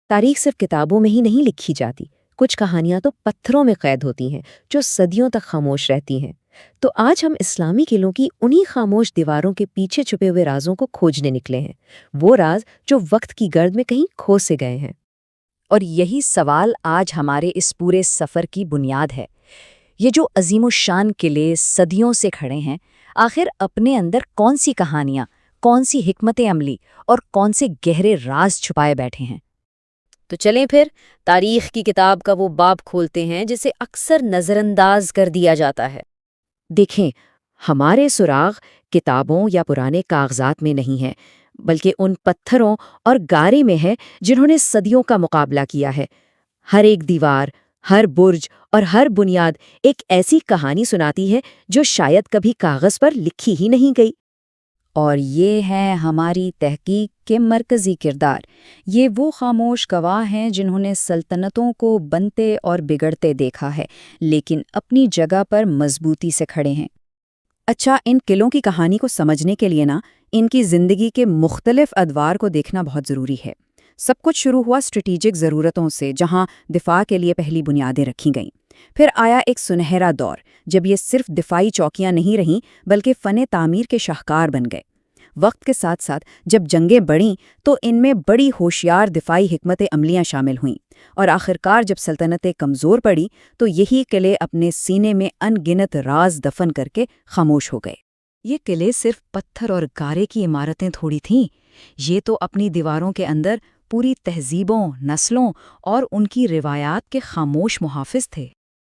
تاریخ صرف کتابوں میں ہی نہیں لکھی جاتی، کچھ کہانیاں تو پتھروں میں قید ہوتی ہیں جو صدیوں تک خاموش رہتی ہیں۔ تو آج ہم اسلامی قلعوں کی انہی خاموش دیواروں کے پیچھے چھپے ہوئے رازوں کو کھوجنے نکلے ہیں، وہ راز جو وقت کی گرد میں کہیں کھو سے گئے ہیں۔ اور یہی سوال آج ہمارے اس پورے سفر کی بنیاد ہے۔ یہ جو عظیم الشان قلعے صدیوں سے کھڑے ہیں، آخر اپنے اندر کون سی کہانیاں، کون سی حکمت عملی اور کون سے گہرے راز چھپائے بیٹھے ہیں؟ تو چلیں پھر تاریخ کی کتاب کا وہ باب کھولتے ہیں جسے اکثر نظر انداز کر دیا جاتا ہے۔ دیکھیں، ہمارے سراغ کتابوں یا پرانے کاغذات میں نہیں ہیں، بلکہ ان پتھروں اور گارے میں ہے جنہوں نے صدیوں کا مقابلہ کیا ہے۔ ہر ایک دیوار، ہر برج اور ہر بنیاد ایک ایسی کہانی سناتی ہے جو شاید کبھی کاغذ پر لکھی ہی نہیں گئی۔ اور یہ ہے ہماری تحقیق کے مرکزی کردار۔ یہ وہ خاموش گواہ ہیں جنہوں نے سلطنتوں کو بنتے اور بگڑتے دیکھا ہے، لیکن اپنی جگہ پر مضبوطی سے کھڑے ہیں۔ اچھا، ان قلعوں کی کہانی کو سمجھنے کے لیے ان کی زندگی کے مختلف ادوار کو دیکھنا بہت ضروری ہے۔ سب کچھ شروع ہوا اسٹریٹیجک ضرورتوں سے، جہاں دفاع کے لیے پہلی بنیادیں رکھی گئیں۔ پھر آیا ایک سنہرا دور، جب یہ صرف دفاعی چوکیاں نہیں رہیں بلکہ فن تعمیر کے شاہکار بن گئے۔ وقت کے ساتھ ساتھ جب جنگیں بڑھیں تو ان میں بڑی ہوشیار دفاعی حکمت عملیاں شامل ہوئیں، اور آخرکار جب سلطنتیں کمزور پڑی تو یہی قلعے اپنے سینے میں ان گنت راز دفن کر کے خاموش ہو گئے۔ یہ قلعے صرف پتھر اور گارے کی عمارتیں تھوڑی تھیں، یہ تو اپنی دیواروں کے اندر پوری تہذیبوں، نسلوں اور ان کی روایات کے خاموش محافظ تھے۔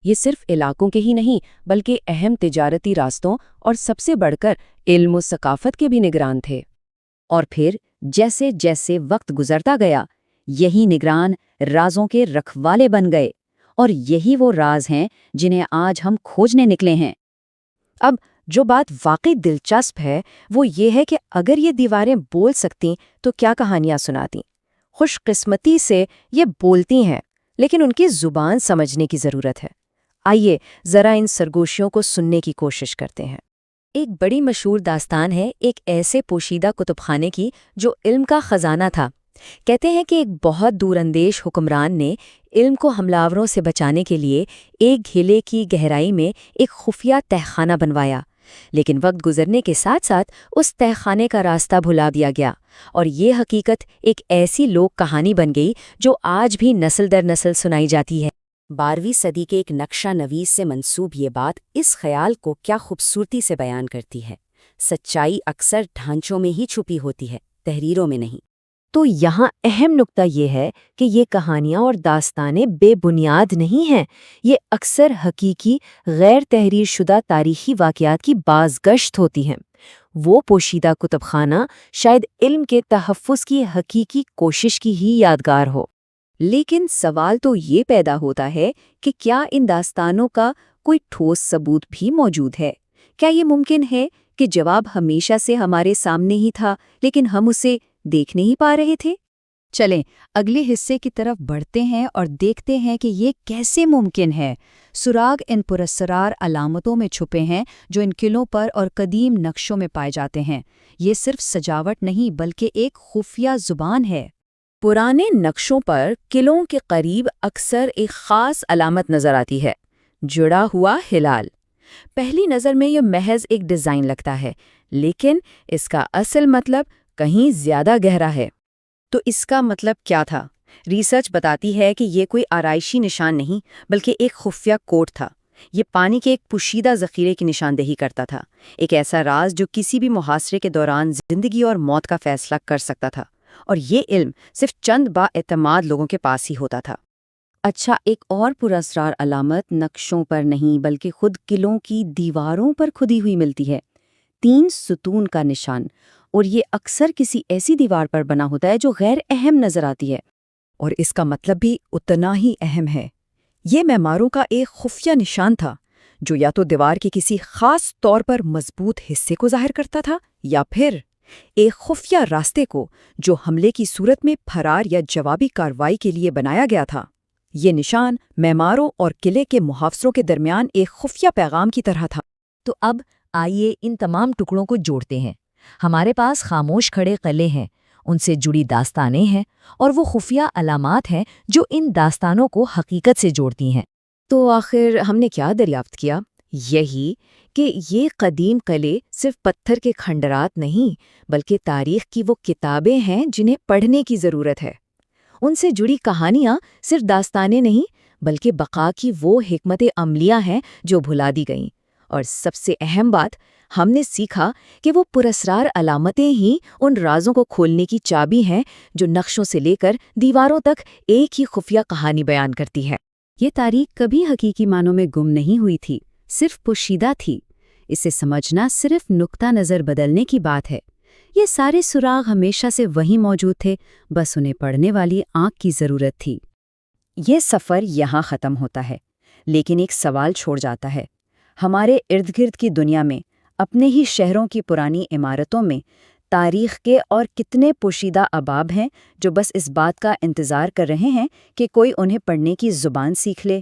یہ صرف علاقوں کے ہی نہیں بلکہ اہم تجارتی راستوں اور سب سے بڑھ کر علم و ثقافت کے بھی نگران تھے۔ اور پھر جیسے جیسے وقت گزرتا گیا، یہی نگران رازوں کے رکھوالے بن گئے، اور یہی وہ راز ہیں جنہیں آج ہم کھوجنے نکلے ہیں۔ اب جو بات واقعی دلچسپ ہے وہ یہ ہے کہ اگر یہ دیواریں بول سکتیں تو کیا کہانیاں سناتیں؟ خوش قسمتی سے یہ بولتی ہیں، لیکن ان کی زبان سمجھنے کی ضرورت ہے۔ آئیے ذرا ان سرگوشیوں کو سننے کی کوشش کرتے ہیں۔ ایک بڑی مشہور داستان ہے ایک ایسے پوشیدہ کتب خانے کی جو علم کا خزانہ تھا۔ کہتے ہیں کہ ایک بہت دور اندیش حکمران نے علم کو حملہ آوروں سے بچانے کے لیے ایک گھیلے کی گہرائی میں ایک خفیہ تہخانہ بنوایا، لیکن وقت گزرنے کے ساتھ ساتھ اس تہخانے کا راستہ بھلا دیا گیا، اور یہ حقیقت ایک ایسی لوک کہانی بن گئی جو آج بھی نسل در نسل سنائی جاتی ہے۔ 12ویں صدی کے ایک نقشہ نویس سے منسوب یہ بات اس خیال کو کیا خوبصورتی سے بیان کرتی ہے: سچائی اکثر ڈھانچوں میں ہی چھپی ہوتی ہے، تحریروں میں نہیں۔ تو یہاں اہم نکتہ یہ ہے کہ یہ کہانیاں اور داستانیں بے بنیاد نہیں ہیں، یہ اکثر حقیقی غیر تحریر شدہ تاریخی واقعات کی بازگشت ہوتی ہیں۔ وہ پوشیدہ کتب خانہ شاید علم کے تحفظ کی حقیقی کوشش کی ہی یادگار ہو۔ لیکن سوال تو یہ پیدا ہوتا ہے کہ کیا ان داستانوں کا کوئی ٹھوس ثبوت بھی موجود ہے؟ کیا یہ ممکن ہے کہ جواب ہمیشہ سے ہمارے سامنے ہی تھا لیکن ہم اسے دیکھ نہیں پا رہے تھے؟ چلیں اگلے حصے کی طرف بڑھتے ہیں اور دیکھتے ہیں کہ یہ کیسے ممکن ہے۔ سراغ ان پراسرار علامتوں میں چھپے ہیں جو ان قلعوں پر اور قدیم نقشوں میں پائے جاتے ہیں۔ یہ صرف سجاوٹ نہیں بلکہ ایک خفیہ زبان ہے۔ پرانے نقشوں پر قلعوں کے قریب اکثر ایک خاص علامت نظر آتی ہے: جڑا ہوا ہلال۔ پہلی نظر میں یہ محض ایک ڈیزائن لگتا ہے، لیکن اس کا اصل مطلب کہیں زیادہ گہرا ہے۔ تو اس کا مطلب کیا تھا؟ ریسرچ بتاتی ہے کہ یہ کوئی آرائشی نشان نہیں بلکہ ایک خفیہ کوڈ تھا۔ یہ پانی کے ایک پوشیدہ ذخیرے کی نشاندہی کرتا تھا، ایک ایسا راز جو کسی بھی محاصرے کے دوران زندگی اور موت کا فیصلہ کر سکتا تھا، اور یہ علم صرف چند با اعتماد لوگوں کے پاس ہی ہوتا تھا۔ اچھا، ایک اور پراسرار علامت نقشوں پر نہیں بلکہ خود قلعوں کی دیواروں پر کھدی ہوئی ملتی ہے: 3 ستون کا نشان، اور یہ اکثر کسی ایسی دیوار پر بنا ہوتا ہے جو غیر اہم نظر آتی ہے۔ اور اس کا مطلب بھی اتنا ہی اہم ہے۔ یہ معماروں کا ایک خفیہ نشان تھا جو یا تو دیوار کے کسی خاص طور پر مضبوط حصے کو ظاہر کرتا تھا یا پھر ایک خفیہ راستے کو جو حملے کی صورت میں فرار یا جوابی کارروائی کے لیے بنایا گیا تھا۔ یہ نشان معماروں اور قلعے کے محافظوں کے درمیان ایک خفیہ پیغام کی طرح تھا۔ تو اب آئیے ان تمام ٹکڑوں کو جوڑتے ہیں۔ ہمارے پاس خاموش کھڑے قلعے ہیں، ان سے جڑی داستانیں ہیں اور وہ خفیہ علامات ہیں جو ان داستانوں کو حقیقت سے جوڑتی ہیں۔ تو آخر ہم نے کیا دریافت کیا؟ یہی کہ یہ قدیم قلعے صرف پتھر کے کھنڈرات نہیں بلکہ تاریخ کی وہ کتابیں ہیں جنہیں پڑھنے کی ضرورت ہے۔ ان سے جڑی کہانیاں صرف داستانیں نہیں بلکہ بقا کی وہ حکمت عملیاں ہیں جو بھلا دی گئیں۔ اور سب سے اہم بات، ہم نے سیکھا کہ وہ پراسرار علامتیں ہی ان رازوں کو کھولنے کی چابی ہیں جو نقشوں سے لے کر دیواروں تک ایک ہی خفیہ کہانی بیان کرتی ہے۔ یہ تاریخ کبھی حقیقی معنوں میں گم نہیں ہوئی تھی، صرف پوشیدہ تھی۔ اسے سمجھنا صرف نقطہ نظر بدلنے کی بات ہے۔ یہ سارے سراغ ہمیشہ سے وہیں موجود تھے، بس انہیں پڑھنے والی آنکھ کی ضرورت تھی۔ یہ سفر یہاں ختم ہوتا ہے، لیکن ایک سوال چھوڑ جاتا ہے۔ ہمارے ارد گرد کی دنیا میں، اپنے ہی شہروں کی پرانی عمارتوں میں، تاریخ کے اور کتنے پوشیدہ ابواب ہیں جو بس اس بات کا انتظار کر رہے ہیں کہ کوئی انہیں پڑھنے کی زبان سیکھ لے۔